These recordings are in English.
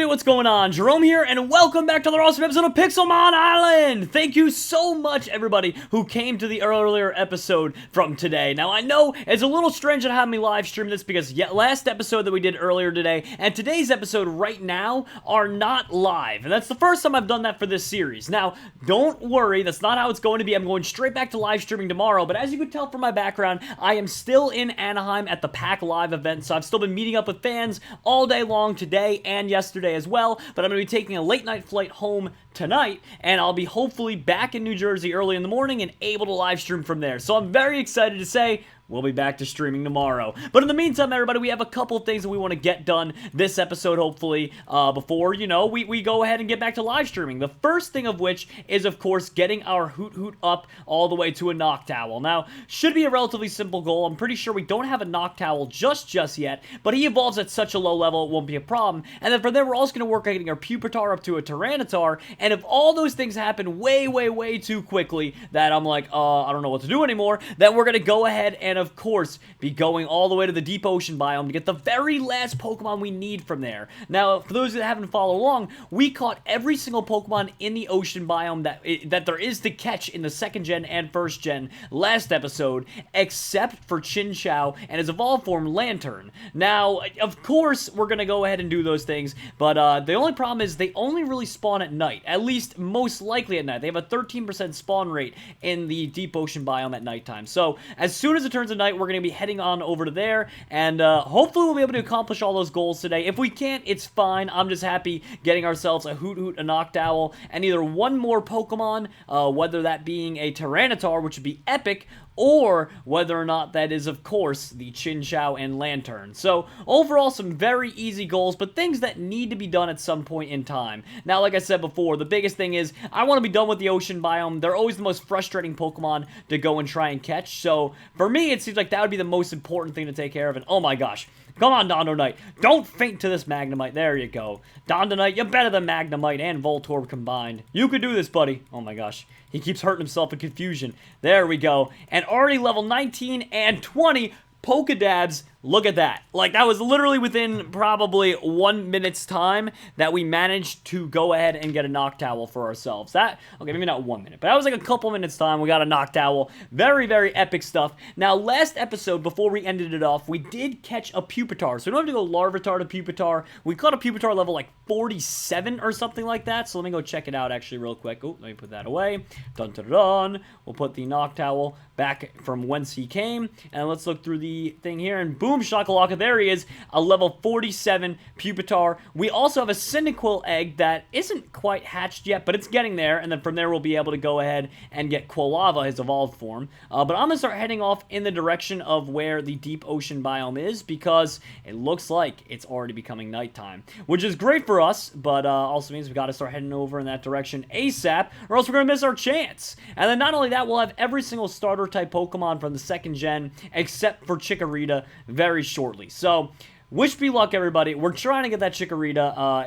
what's going on? Jerome here, and welcome back to another awesome episode of Pixelmon Island! Thank you so much, everybody, who came to the earlier episode from today. Now, I know it's a little strange to have me live stream this because last episode that we did earlier today and today's episode right now are not live. And that's the first time I've done that for this series. Now, don't worry, that's not how it's going to be. I'm going straight back to live streaming tomorrow, but as you can tell from my background, I am still in Anaheim at the PAC Live event, so I've still been meeting up with fans all day long today and yesterday as well, but I'm going to be taking a late night flight home tonight, and I'll be hopefully back in New Jersey early in the morning and able to live stream from there. So I'm very excited to say we'll be back to streaming tomorrow. But in the meantime, everybody, we have a couple of things that we want to get done this episode, hopefully, before, we go ahead and get back to live streaming. The first thing of which is, of course, getting our Hoothoot up all the way to a Noctowl. Now, should be a relatively simple goal. I'm pretty sure we don't have a Noctowl just yet, but he evolves at such a low level, it won't be a problem. And then from there, we're also going to work on getting our Pupitar up to a Tyranitar, and if all those things happen way too quickly that I'm like, I don't know what to do anymore, then we're going to go ahead and of course, be going all the way to the deep ocean biome to get the very last Pokemon we need from there. Now, for those that haven't followed along, we caught every single Pokemon in the ocean biome that there is to catch in the 2nd gen and 1st gen last episode, except for Chinchou and his evolved form, Lantern. Now, of course, we're going to go ahead and do those things, but the only problem is they only really spawn at night, at least most likely at night. They have a 13% spawn rate in the deep ocean biome at nighttime. So, as soon as it turns to night, we're going to be heading on over to there, and hopefully we'll be able to accomplish all those goals today. If we can't, it's fine. I'm just happy getting ourselves a Hoothoot, a Noctowl, and either one more Pokemon, whether that being a Tyranitar, which would be epic, or whether or not that is, of course, the Chinchou and Lantern. So, overall, some very easy goals, but things that need to be done at some point in time. Now, like I said before, the biggest thing is, I want to be done with the ocean biome. They're always the most frustrating Pokemon to go and try and catch, so, for me, it seems like that would be the most important thing to take care of, and oh my gosh. Come on, Dondonite. Don't faint to this Magnemite. There you go. Dondonite, you're better than Magnemite and Voltorb combined. You could do this, buddy. Oh my gosh. He keeps hurting himself in confusion. There we go. And already level 19 and 20 Pokedabs. Look at that. Like, that was literally within probably 1 minute's time that we managed to go ahead and get a Noctowl for ourselves. Okay, maybe not 1 minute, but that was like a couple minutes time. We got a Noctowl. Very epic stuff. Now, last episode, before we ended it off, we did catch a Pupitar. So we don't have to go Larvitar to Pupitar. We caught a Pupitar level like 47 or something like that. So let me go check it out actually real quick. Oh, let me put that away. Dun. We'll put the Noctowl back from whence he came. And let's look through the thing here, and boom, shakalaka, there he is, a level 47 Pupitar. We also have a Cyndaquil egg that isn't quite hatched yet, but it's getting there, and then from there we'll be able to go ahead and get Quilava, his evolved form. But I'm going to start heading off in the direction of where the deep ocean biome is, because it looks like it's already becoming nighttime, which is great for us, but also means we've got to start heading over in that direction ASAP, or else we're going to miss our chance. And then not only that, we'll have every single starter-type Pokemon from the 2nd gen, except for Chikorita, very shortly. So, wish me luck, everybody. We're trying to get that Chikorita.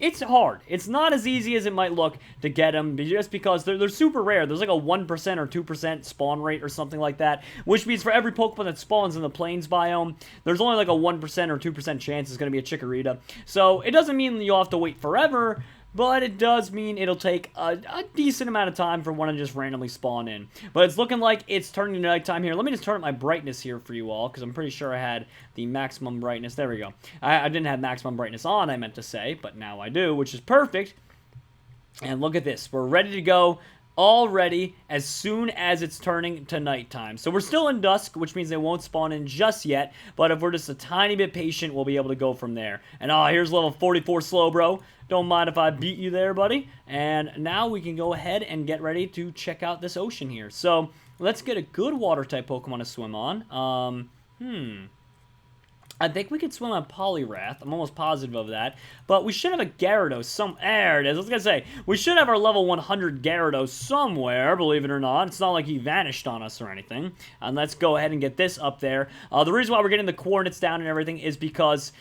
It's hard. It's not as easy as it might look to get them, just because they're super rare. There's like a 1% or 2% spawn rate or something like that, which means for every Pokemon that spawns in the Plains biome, there's only like a 1% or 2% chance it's going to be a Chikorita. So, it doesn't mean you'll have to wait forever, but it does mean it'll take a decent amount of time for one to just randomly spawn in. But it's looking like it's turning to nighttime here. Let me just turn up my brightness here for you all, because I'm pretty sure I had the maximum brightness. There we go. I didn't have maximum brightness on, I meant to say, but now I do, which is perfect. And look at this. We're ready to go already as soon as it's turning to nighttime. So we're still in dusk, which means they won't spawn in just yet, but if we're just a tiny bit patient, we'll be able to go from there. And here's level 44 Slowbro. Don't mind if I beat you there, buddy. And now we can go ahead and get ready to check out this ocean here. So let's get a good water-type Pokemon to swim on. I think we could swim on Poliwrath. I'm almost positive of that. But we should have a Gyarados there it is. I was going to say, we should have our level 100 Gyarados somewhere, believe it or not. It's not like he vanished on us or anything. And let's go ahead and get this up there. The reason why we're getting the coordinates down and everything is because,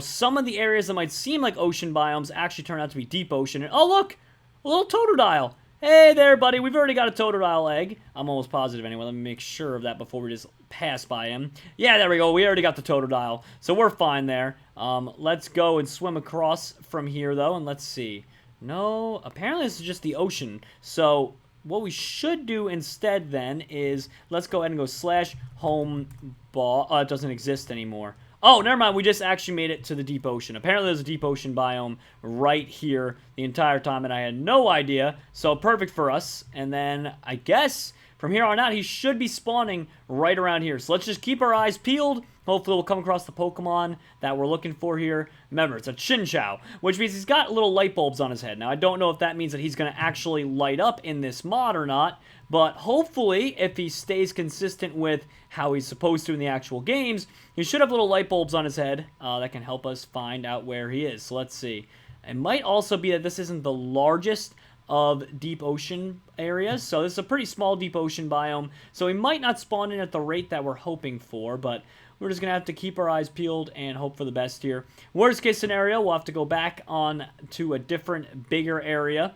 some of the areas that might seem like ocean biomes actually turn out to be deep ocean. And, oh, look! A little Totodile! Hey there, buddy. We've already got a Totodile egg. I'm almost positive anyway. Let me make sure of that before we just pass by him. Yeah, there we go. We already got the Totodile, so we're fine there. Let's go and swim across from here, though, and let's see. No, apparently this is just the ocean. So what we should do instead then is let's go ahead and go /home ball. It doesn't exist anymore. Oh, never mind. We just actually made it to the deep ocean. Apparently, there's a deep ocean biome right here the entire time, and I had no idea. So, perfect for us. And then, I guess, from here on out, he should be spawning right around here. So, let's just keep our eyes peeled. Hopefully, we'll come across the Pokemon that we're looking for here. Remember, it's a Chinchou, which means he's got little light bulbs on his head. Now, I don't know if that means that he's going to actually light up in this mod or not, but hopefully, if he stays consistent with how he's supposed to in the actual games, he should have little light bulbs on his head that can help us find out where he is. So let's see. It might also be that this isn't the largest of deep ocean areas, so this is a pretty small deep ocean biome, so he might not spawn in at the rate that we're hoping for, but we're just going to have to keep our eyes peeled and hope for the best here. Worst case scenario, we'll have to go back on to a different, bigger area,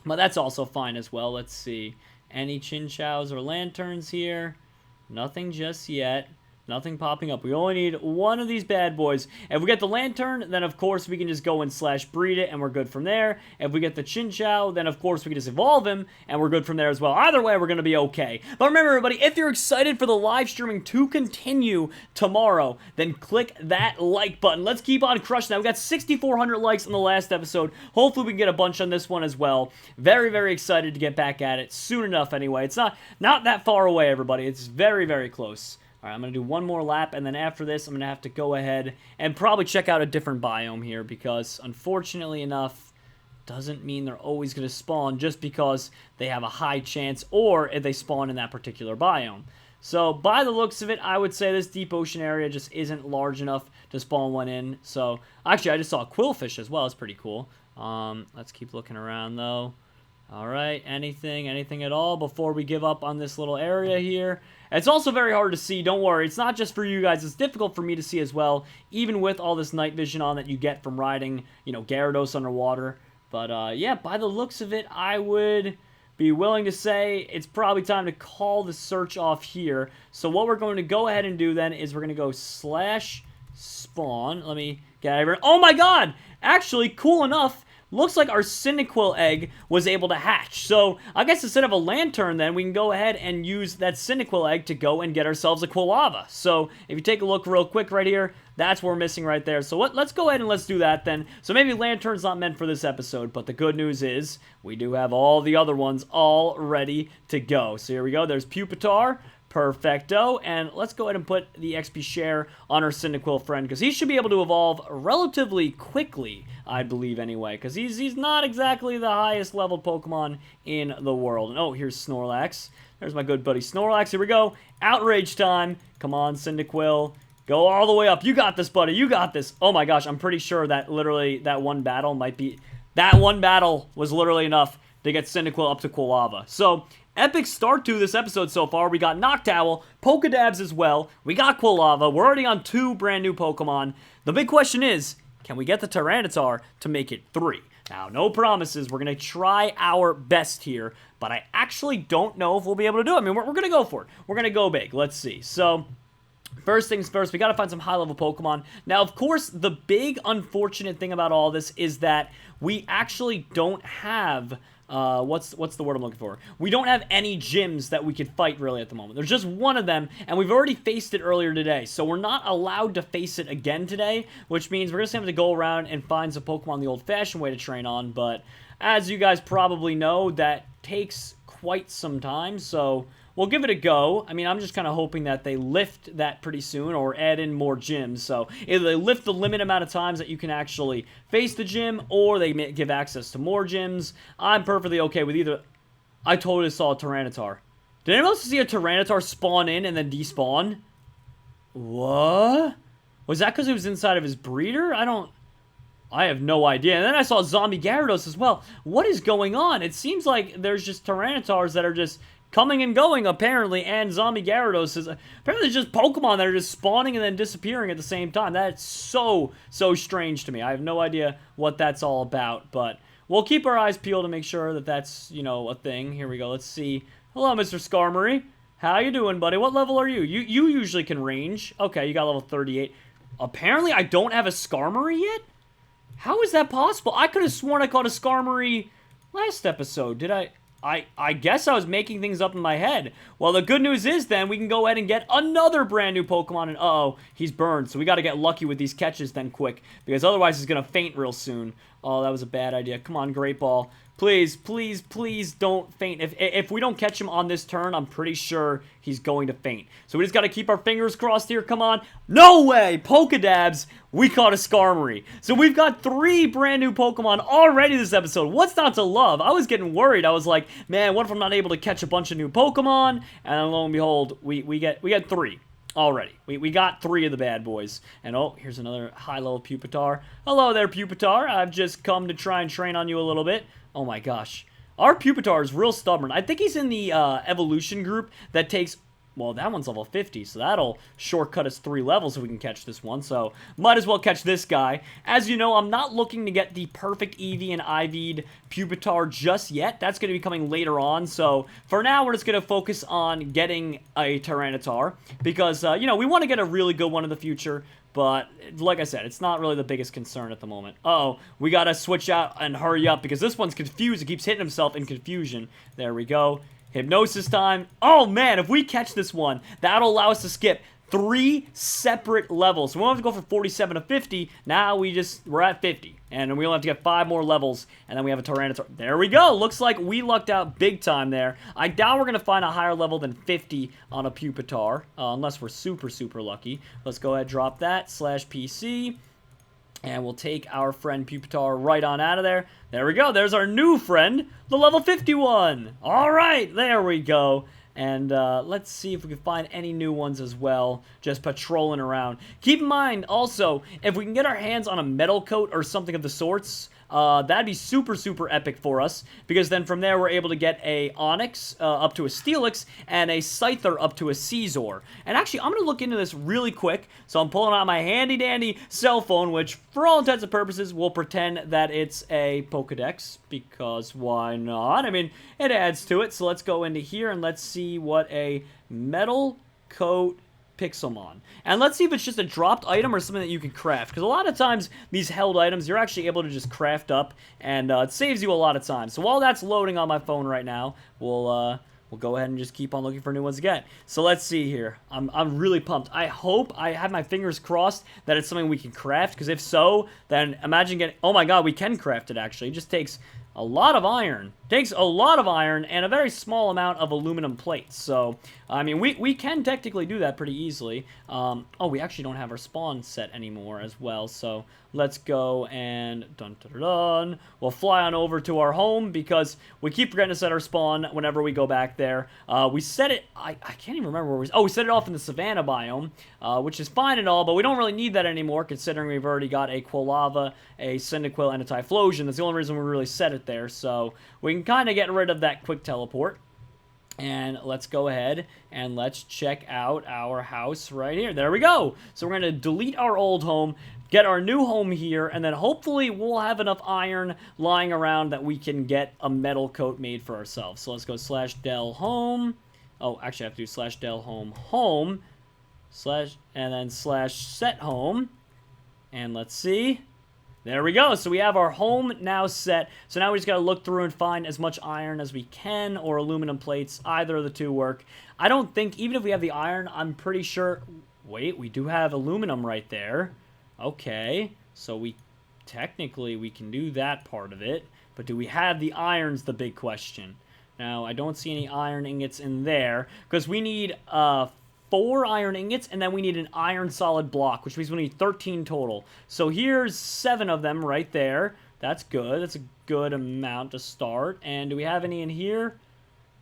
but that's also fine as well. Let's see. Any Chinchous or Lanterns here? Nothing just yet. Nothing popping up. We only need one of these bad boys. If we get the Lantern, then of course we can just go and /breed it, and we're good from there. If we get the Chinchou, then of course we can just evolve him, and we're good from there as well. Either way, we're going to be okay. But remember, everybody, if you're excited for the live streaming to continue tomorrow, then click that like button. Let's keep on crushing that. We got 6,400 likes on the last episode. Hopefully we can get a bunch on this one as well. Very, very excited to get back at it soon enough anyway. It's not that far away, everybody. It's very, very close. All right, I'm going to do one more lap, and then after this, I'm going to have to go ahead and probably check out a different biome here because, unfortunately enough, doesn't mean they're always going to spawn just because they have a high chance or if they spawn in that particular biome. So, by the looks of it, I would say this deep ocean area just isn't large enough to spawn one in. So, actually, I just saw a quillfish as well. It's pretty cool. Let's keep looking around, though. All right, anything at all before we give up on this little area here. It's also very hard to see, don't worry. It's not just for you guys, it's difficult for me to see as well, even with all this night vision on that you get from riding, you know, Gyarados underwater. But, yeah, by the looks of it, I would be willing to say it's probably time to call the search off here. So what we're going to go ahead and do then is we're going to go /spawn. Let me get over. Oh my god! Actually, cool enough. Looks like our Cyndaquil egg was able to hatch. So, I guess instead of a Lantern then, we can go ahead and use that Cyndaquil egg to go and get ourselves a Quilava. So, if you take a look real quick right here, that's what we're missing right there. So, let's go ahead and let's do that then. So, maybe Lantern's not meant for this episode, but the good news is we do have all the other ones all ready to go. So, here we go. There's Pupitar. Perfecto, and let's go ahead and put the XP share on our Cyndaquil friend, because he should be able to evolve relatively quickly, I believe anyway, because he's not exactly the highest leveled Pokemon in the world. And oh, here's Snorlax. There's my good buddy Snorlax. Here we go. Outrage time. Come on, Cyndaquil. Go all the way up. You got this, buddy. You got this. Oh my gosh, I'm pretty sure that literally that one battle might be... That one battle was literally enough to get Cyndaquil up to Quilava. So, epic start to this episode so far. We got Noctowl, Pokedabs as well. We got Quilava. We're already on 2 brand new Pokemon. The big question is, can we get the Tyranitar to make it 3? Now, no promises. We're going to try our best here, but I actually don't know if we'll be able to do it. I mean, we're going to go for it. We're going to go big. Let's see. So, first things first, we got to find some high-level Pokemon. Now, of course, the big unfortunate thing about all this is that we actually don't have... what's the word I'm looking for? We don't have any gyms that we could fight really at the moment. There's just one of them, and we've already faced it earlier today, so we're not allowed to face it again today, which means we're just going to have to go around and find some Pokemon the old-fashioned way to train on, but as you guys probably know, that takes quite some time, so we'll give it a go. I mean, I'm just kind of hoping that they lift that pretty soon or add in more gyms. So either they lift the limit amount of times that you can actually face the gym or they give access to more gyms. I'm perfectly okay with either. I totally saw a Tyranitar. Did anyone else see a Tyranitar spawn in and then despawn? What? Was that because it was inside of his breeder? I have no idea. And then I saw zombie Gyarados as well. What is going on? It seems like there's just Tyranitars that are just coming and going, apparently, and Zombie Gyarados is apparently just Pokemon that are just spawning and then disappearing at the same time. That's so strange to me. I have no idea what that's all about, but we'll keep our eyes peeled to make sure that that's, you know, a thing. Here we go. Let's see. Hello, Mr. Skarmory. How you doing, buddy? What level are you? You usually can range. Okay, you got level 38. Apparently, I don't have a Skarmory yet? How is that possible? I could have sworn I caught a Skarmory last episode. Did I? I guess I was making things up in my head. Well, the good news is then we can go ahead and get another brand new Pokemon. And uh-oh, he's burned. So we got to get lucky with these catches then quick. Because otherwise he's going to faint real soon. Oh, that was a bad idea. Come on, Great Ball. Please, please, please don't faint. If we don't catch him on this turn, I'm pretty sure he's going to faint. So we just got to keep our fingers crossed here. Come on. No way! Pokedabs! We caught a Skarmory. So we've got 3 brand new Pokemon already this episode. What's not to love? I was getting worried. I was like, man, what if I'm not able to catch a bunch of new Pokemon? And lo and behold, we get 3. Already. We got 3 of the bad boys. And oh, here's another high-level Pupitar. Hello there, Pupitar. I've just come to try and train on you a little bit. Oh my gosh. Our Pupitar is real stubborn. I think he's in the evolution group that takes... Well, that one's level 50, so that'll shortcut us 3 levels if we can catch this one. So, might as well catch this guy. As you know, I'm not looking to get the perfect EV and IV'd Pupitar just yet. That's going to be coming later on. So, for now, we're just going to focus on getting a Tyranitar. Because, you know, we want to get a really good one in the future. But, like I said, it's not really the biggest concern at the moment. Uh-oh, we gotta switch out and hurry up because this one's confused. It keeps hitting himself in confusion. There we go. Hypnosis time. Oh, man, if we catch this one, that'll allow us to skip 3 separate levels. So we don't have to go from 47 to 50. Now we're at 50. And we only have to get 5 more levels, and then we have a Tyranitar. There we go. Looks like we lucked out big time there. I doubt we're going to find a higher level than 50 on a Pupitar, unless we're super lucky. Let's go ahead and drop that, /PC. And we'll take our friend Pupitar right on out of there. There we go. There's our new friend, the level 51. All right, there we go. And let's see if we can find any new ones as well, just patrolling around. Keep in mind, also, if we can get our hands on a metal coat or something of the sorts, that'd be super epic for us, because then from there we're able to get a Onix up to a Steelix, and a Scyther up to a Caesar. And actually, I'm going to look into this really quick, so I'm pulling out my handy-dandy cell phone, which, for all intents and purposes, will pretend that it's a Pokedex, because why not? I mean, it adds to it, so let's go into here, and let's see what a metal coat Pixelmon. And let's see if it's just a dropped item or something that you can craft. Because a lot of times, these held items, you're actually able to just craft up. And it saves you a lot of time. So while that's loading on my phone right now, we'll go ahead and just keep on looking for new ones again. So let's see here. I'm really pumped. I hope, I have my fingers crossed that it's something we can craft. Because if so, then imagine getting... Oh my god, we can craft it actually. It just takes a lot of iron. Takes a lot of iron and a very small amount of aluminum plates. So, I mean, we can technically do that pretty easily. Oh, we actually don't have our spawn set anymore as well. So, let's go and dun. We'll fly on over to our home because we keep forgetting to set our spawn whenever we go back there. We set it, I can't even remember where we... Oh, we set it off in the Savannah biome, which is fine and all, but we don't really need that anymore considering we've already got a Quilava, a Cyndaquil, and a Typhlosion. That's the only reason we really set it there. So, we can kind of get rid of that quick teleport. And let's go ahead and let's check out our house right here. There we go. So we're going to delete our old home, get our new home here, and then hopefully we'll have enough iron lying around that we can get a metal coat made for ourselves. So let's go /del home. Oh, actually I have to do /del home, and then /set home. And let's see. There we go. So we have our home now set. So now we just got to look through and find as much iron as we can, or aluminum plates. Either of the two work. I don't think, even if we have the iron, I'm pretty sure... Wait, we do have aluminum right there. Okay. So technically we can do that part of it. But do we have the iron's the big question. Now, I don't see any iron ingots in there. Because we need 4 iron ingots, and then we need an iron solid block, which means we need 13 total. So here's 7 of them right there. That's good. That's a good amount to start. And do we have any in here?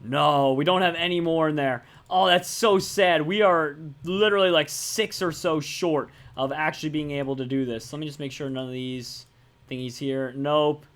No, we don't have any more in there. Oh, that's so sad. We are literally like 6 or so short of actually being able to do this. Let me just make sure none of these thingies here. Nope.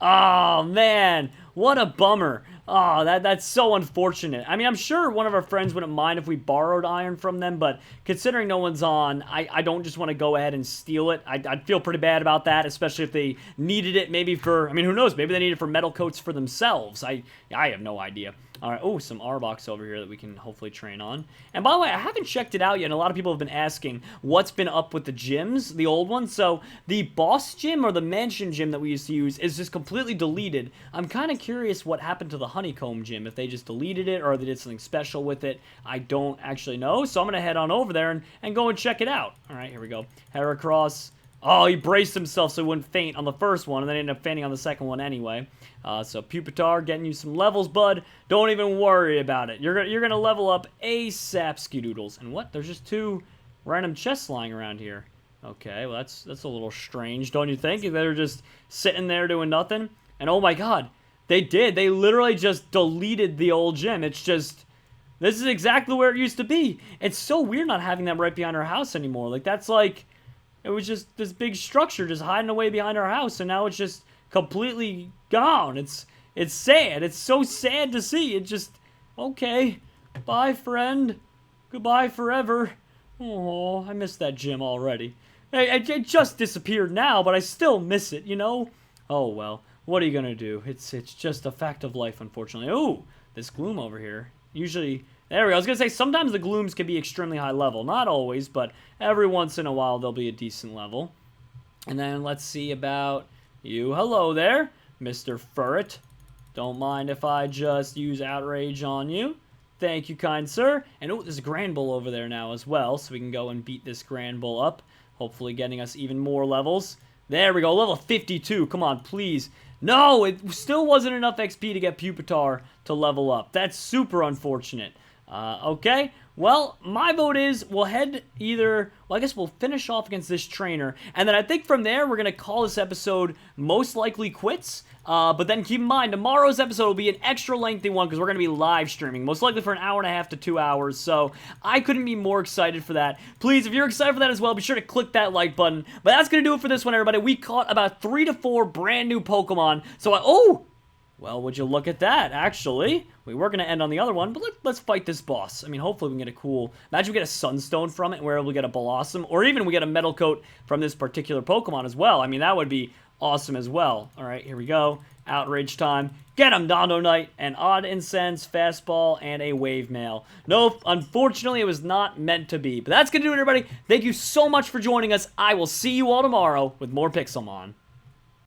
Oh, man. What a bummer. Oh, that's so unfortunate. I mean, I'm sure one of our friends wouldn't mind if we borrowed iron from them, but considering no one's on, I don't just want to go ahead and steal it. I'd feel pretty bad about that, especially if they needed it maybe for, I mean, who knows? Maybe they need it for metal coats for themselves. I have no idea. All right, oh, some Arbok over here that we can hopefully train on. And by the way, I haven't checked it out yet, and a lot of people have been asking what's been up with the gyms, the old ones. So the boss gym or the mansion gym that we used to use is just completely deleted. I'm kind of curious what happened to the honeycomb gym, if they just deleted it or they did something special with it. I don't actually know, so I'm going to head on over there and go and check it out. All right, here we go. Heracross. Oh, he braced himself so he wouldn't faint on the first one, and then ended up fainting on the second one anyway. So Pupitar, getting you some levels, bud. Don't even worry about it. You're gonna level up ASAP, Skidoodles. And what? There's just 2 random chests lying around here. Okay, well that's a little strange, don't you think? They're just sitting there doing nothing. And oh my god, they did. They literally just deleted the old gym. It's just, this is exactly where it used to be. It's so weird not having that right behind our house anymore. Like, that's like, it was just this big structure just hiding away behind our house, and now it's just completely gone. It's sad. It's so sad to see. It just, okay, bye, friend. Goodbye forever. Oh, I miss that gym already. It just disappeared now, but I still miss it, you know? Oh, well, what are you gonna do? It's just a fact of life, unfortunately. Oh, this gloom over here. Usually, there we go. I was going to say, sometimes the glooms can be extremely high level. Not always, but every once in a while they'll be a decent level. And then let's see about you. Hello there, Mr. Furret. Don't mind if I just use Outrage on you. Thank you, kind sir. And oh, there's a Grand Bull over there now as well, so we can go and beat this Grand Bull up. Hopefully getting us even more levels. There we go, level 52. Come on, please. No, it still wasn't enough XP to get Pupitar to level up. That's super unfortunate. Okay, well, my vote is we'll head either, well, I guess we'll finish off against this trainer, and then I think from there we're going to call this episode most likely quits, but then keep in mind, tomorrow's episode will be an extra lengthy one because we're going to be live streaming, most likely for an hour and a half to 2 hours, so I couldn't be more excited for that. Please, if you're excited for that as well, be sure to click that like button, but that's going to do it for this one, everybody. We caught about 3 to 4 brand new Pokemon, so well, would you look at that, actually. We were going to end on the other one, but let's fight this boss. I mean, hopefully we can get a cool, imagine we get a Sunstone from it, and we're able to get a Blossom, or even we get a Metal Coat from this particular Pokemon as well. I mean, that would be awesome as well. All right, here we go. Outrage time. Get him, Dondo Knight. An Odd Incense, Fastball, and a Wave Mail. No, unfortunately, it was not meant to be. But that's going to do it, everybody. Thank you so much for joining us. I will see you all tomorrow with more Pixelmon.